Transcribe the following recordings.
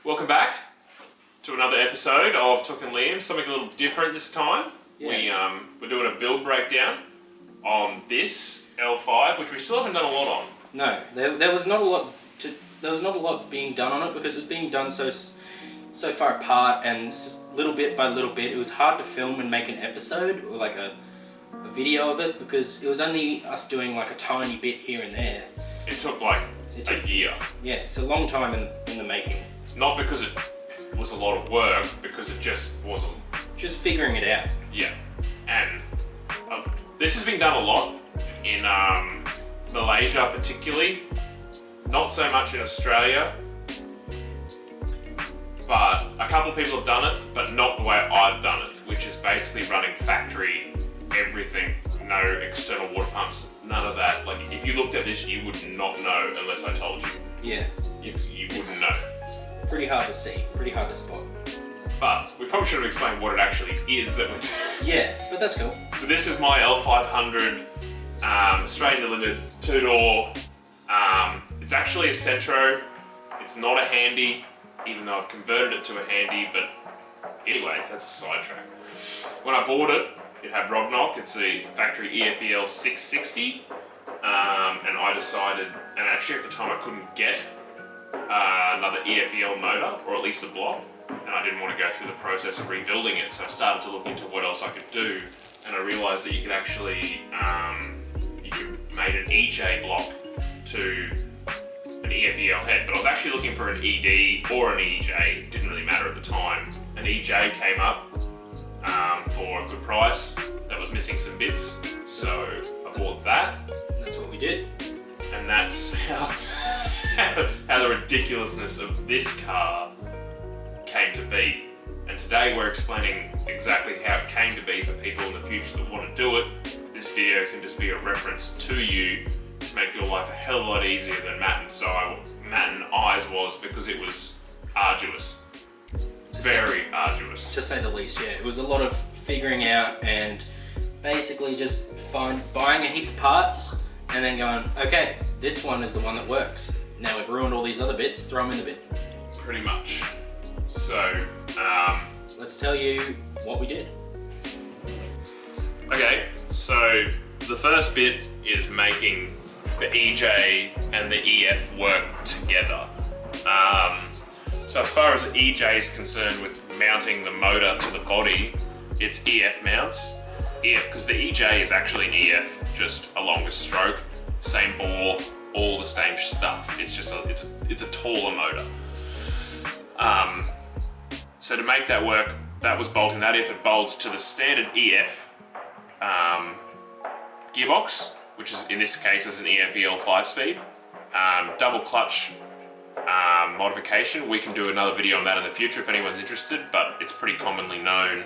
Welcome back to another episode of Took and Liam. Something a little different this time. Yeah. We're doing a build breakdown on this L5, which we still haven't done a lot on. No, there was not a lot being done on it because it was being done so far apart and just little bit by little bit. It was hard to film and make an episode or like a video of it because it was only us doing like a tiny bit here and there. It took like a year. Yeah, it's a long time in the making. Not because it was a lot of work, because it just wasn't. Just figuring it out. Yeah, and this has been done a lot in Malaysia particularly, not so much in Australia, but a couple of people have done it, but not the way I've done it, which is basically running factory everything, no external water pumps, none of that. Like if you looked at this, you would not know unless I told you. Yeah. You wouldn't know. Pretty hard to see, pretty hard to spot. But we probably should have explained what it actually is that we're doing. Yeah, but that's cool. So this is my L500 Australian Limited 2-door. It's actually a Centro. It's not a handy, even though I've converted it to a handy, but anyway, that's a sidetrack. When I bought it, it had rod knock. It's a factory EFEL 660, and I decided, and actually at the time I couldn't get another EFEL motor, or at least a block, and I didn't want to go through the process of rebuilding it, so I started to look into what else I could do, and I realised that you could actually, you could make an EJ block to an EFEL head, but I was actually looking for an ED or an EJ, it didn't really matter at the time. An EJ came up for a good price that was missing some bits, so I bought that. That's what we did. And that's how the ridiculousness of this car came to be. And today we're explaining exactly how it came to be for people in the future that want to do it. This video can just be a reference to you to make your life a hell of a lot easier than Matt and I's was, because it was arduous. Very arduous. To say the least, yeah. It was a lot of figuring out and basically just buying a heap of parts and then going, okay, this one is the one that works. Now we've ruined all these other bits, throw them in the bin. Pretty much. So, let's tell you what we did. Okay, so the first bit is making the EJ and the EF work together. So as far as the EJ is concerned with mounting the motor to the body, it's EF mounts. Because the EJ is actually an EF, just a longer stroke, same bore, all the same stuff. It's just it's a taller motor. So to make that work, that was bolting that if it bolts to the standard EF gearbox, which is in this case is an EFEL 5-speed, double clutch modification. We can do another video on that in the future if anyone's interested, but it's pretty commonly known,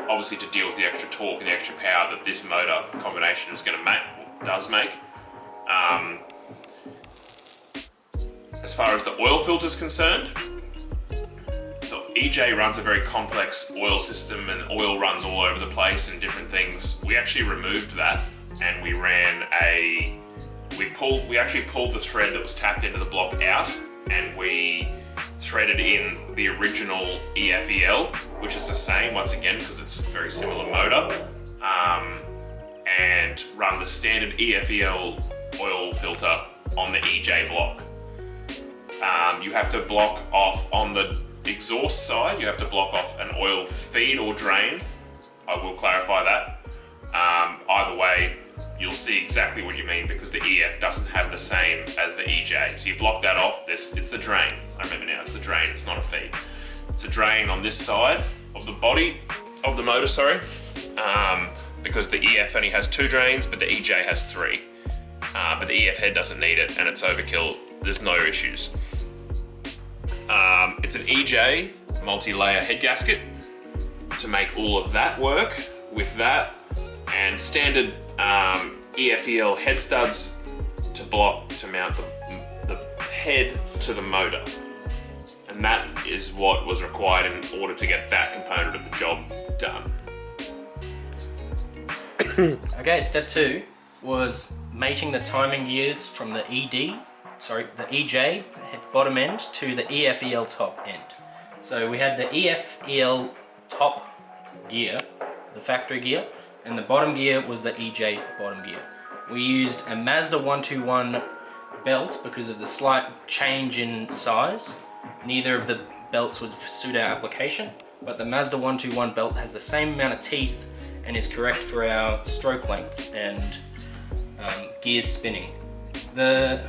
obviously, to deal with the extra torque and the extra power that this motor combination is going to does make. As far as the oil filter is concerned, the EJ runs a very complex oil system and oil runs all over the place and different things. We actually removed that and we ran we actually pulled the thread that was tapped into the block out and we threaded in the original EFEL, which is the same once again because it's a very similar motor, and run the standard EFEL oil filter on the EJ block. You have to block off on the exhaust side, you have to block off an oil feed or drain. I will clarify that. Either way, you'll see exactly what you mean because the EF doesn't have the same as the EJ. So you block that off, it's the drain. I remember now, it's the drain, it's not a feed. It's a drain on this side of the body, of the motor, sorry. Because the EF only has 2 drains, but the EJ has 3. But the EF head doesn't need it and it's overkill, there's no issues. It's an EJ multi-layer head gasket to make all of that work with that, and standard EFEL head studs to mount the head to the motor. And that is what was required in order to get that component of the job done. Okay, step 2 was mating the timing gears from the EJ bottom end to the EFEL top end. So we had the EFEL top gear, the factory gear, and the bottom gear was the EJ bottom gear. We used a Mazda 121 belt because of the slight change in size. Neither of the belts would suit our application, but the Mazda 121 belt has the same amount of teeth and is correct for our stroke length and gears spinning. The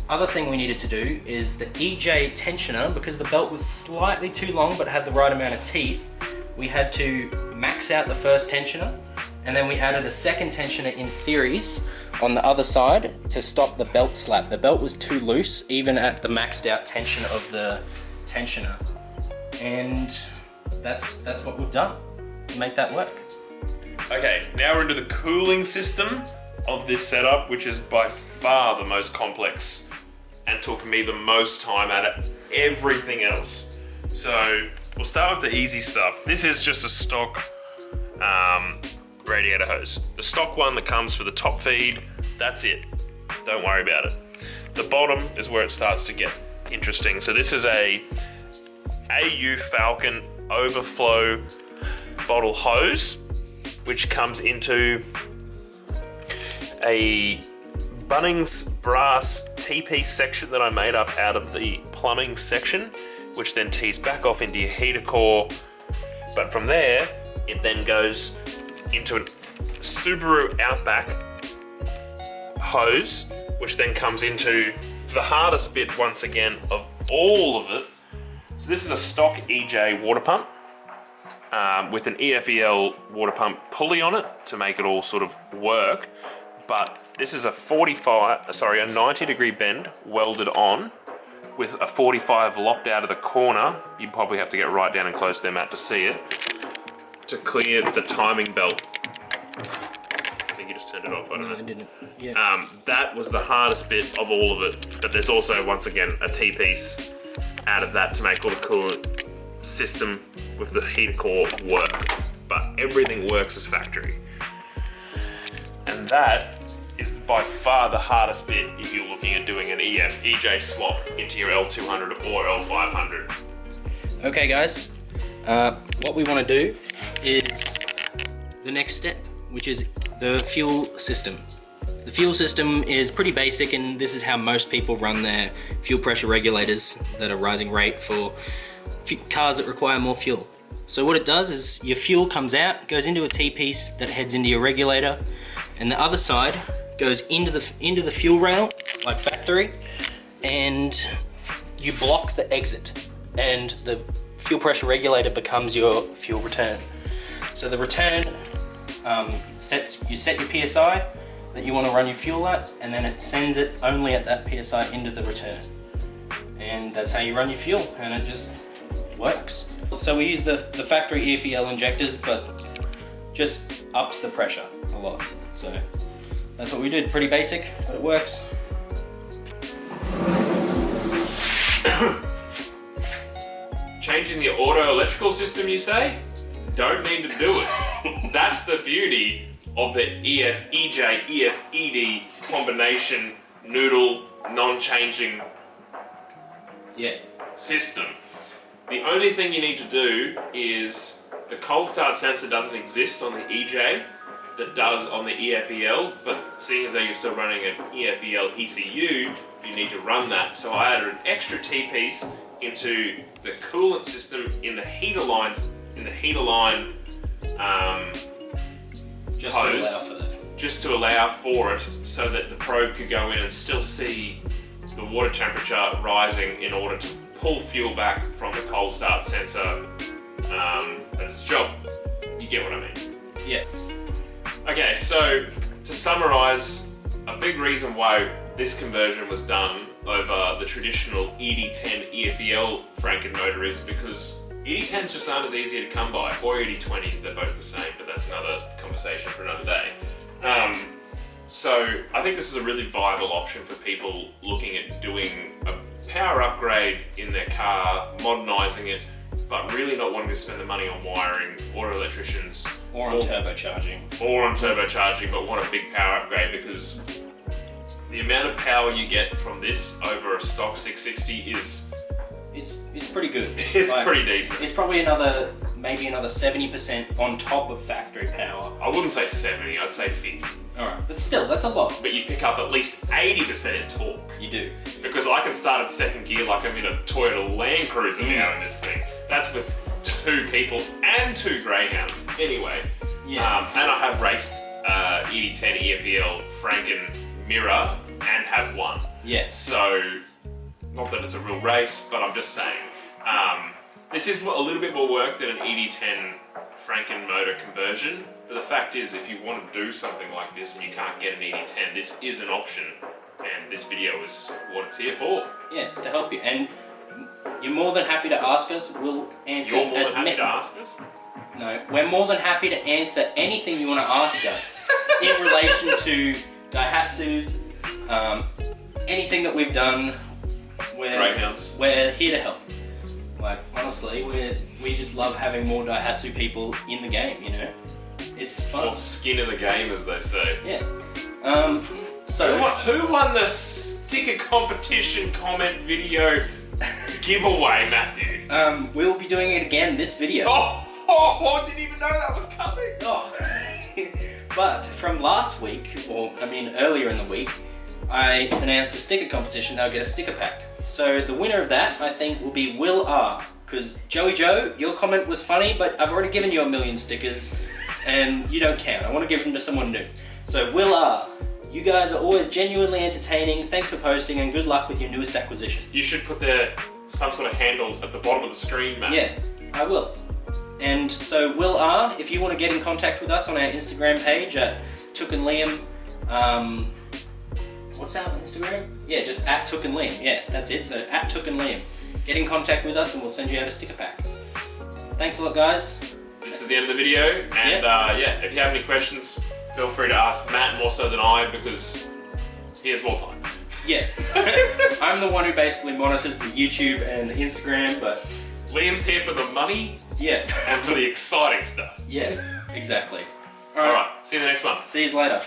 other thing we needed to do is the EJ tensioner, because the belt was slightly too long but had the right amount of teeth, we had to max out the first tensioner, and then we added a second tensioner in series on the other side to stop the belt slap. The belt was too loose even at the maxed out tension of the tensioner, and that's what we've done to make that work. Okay, now we're into the cooling system of this setup, which is by far the most complex and took me the most time out of everything else. So we'll start with the easy stuff. This is just a stock radiator hose. The stock one that comes for the top feed, that's it. Don't worry about it. The bottom is where it starts to get interesting. So this is a AU Falcon overflow bottle hose, which comes into a Bunnings brass T-piece section that I made up out of the plumbing section, which then tees back off into your heater core. But from there, it then goes into a Subaru Outback hose, which then comes into the hardest bit once again of all of it. So this is a stock EJ water pump with an EFEL water pump pulley on it to make it all sort of work. But this is a 90-degree bend welded on with a 45 locked out of the corner. You probably have to get right down and close to their mat to see it, to clear the timing belt. I think you just turned it off, I don't know. I didn't. Yeah. That was the hardest bit of all of it. But there's also, once again, a T-piece out of that to make all the coolant system with the heater core work. But everything works as factory. And that is by far the hardest bit if you're looking at doing an EJ swap into your L200 or L500. Okay guys, what we want to do is the next step, which is the fuel system. The fuel system is pretty basic, and this is how most people run their fuel pressure regulators that are rising rate for cars that require more fuel. So what it does is your fuel comes out, goes into a T-piece that heads into your regulator, and the other side goes into the fuel rail like factory, and you block the exit, and the fuel pressure regulator becomes your fuel return. So the return you set your PSI that you want to run your fuel at, and then it sends it only at that PSI into the return, and that's how you run your fuel, and it just works. So we use the factory EFEL injectors, but just ups the pressure a lot. So that's what we did. Pretty basic, but it works. Changing the auto electrical system, you say? Don't need to do it. That's the beauty of the EJ, ED combination noodle non-changing system. The only thing you need to do is the cold start sensor doesn't exist on the EJ that does on the EFEL, but seeing as though you're still running an EFEL ECU, you need to run that. So I added an extra T-piece into the coolant system in the heater lines, hose, just to allow for it, so that the probe could go in and still see the water temperature rising in order to pull fuel back from the cold start sensor. That's its job. You get what I mean? Yeah. Okay, so to summarize, a big reason why this conversion was done over the traditional ED10 EFEL Franken motor is because ED10s just aren't as easy to come by, or ED20s, they're both the same, but that's another conversation for another day. So I think this is a really viable option for people looking at doing a power upgrade in their car, modernising it, but really not wanting to spend the money on wiring, auto electricians. Or on turbocharging. Or on turbocharging, but want a big power upgrade because the amount of power you get from this over a stock 660 is... It's pretty good. It's pretty decent. It's probably maybe another 70% on top of factory power. I wouldn't say 70, I'd say 50. Alright, but still, that's a lot. But you pick up at least 80% torque. You do. Because I can start at second gear like I'm in a Toyota Land Cruiser now in this thing. That's with 2 people and 2 Greyhounds. Anyway, Yeah. And I have raced ED10 EFEL Franken mirror and have won. Yeah. So, not that it's a real race, but I'm just saying. This is a little bit more work than an ED10 Franken motor conversion, but the fact is, if you want to do something like this and you can't get an ED10, this is an option, and this video is what it's here for. Yeah, it's to help you, and you're more than happy to ask us. We'll answer. You're more than happy to ask us? No, we're more than happy to answer anything you want to ask us in relation to Daihatsus, anything that we've done. Greyhounds. We're here to help. Like, honestly, we just love having more Daihatsu people in the game, you know? It's fun. More skin in the game, as they say. Yeah. So... Who won the sticker competition comment video giveaway, Matthew? We'll be doing it again this video. I didn't even know that was coming. Oh. But from last week, or I mean earlier in the week, I announced a sticker competition. They'll get a sticker pack. So the winner of that, I think, will be Will R. Because Joey Joe, your comment was funny, but I've already given you 1,000,000 stickers, and you don't count. I want to give them to someone new. So Will R, you guys are always genuinely entertaining. Thanks for posting, and good luck with your newest acquisition. You should put some sort of handle at the bottom of the screen, Matt. Yeah, I will. And so Will R, if you want to get in contact with us on our Instagram page at tookandliam, what's our Instagram? Yeah, just at tookandliam. Yeah, that's it. So at tookandliam. Get in contact with us and we'll send you out a sticker pack. Thanks a lot, guys. This is the end of the video, and yeah, if you have any questions, feel free to ask Matt more so than I, because he has more time. Yeah. I'm the one who basically monitors the YouTube and the Instagram, but... Liam's here for the money. Yeah. And for the exciting stuff. Yeah, exactly. Alright, see you in the next one. See you later.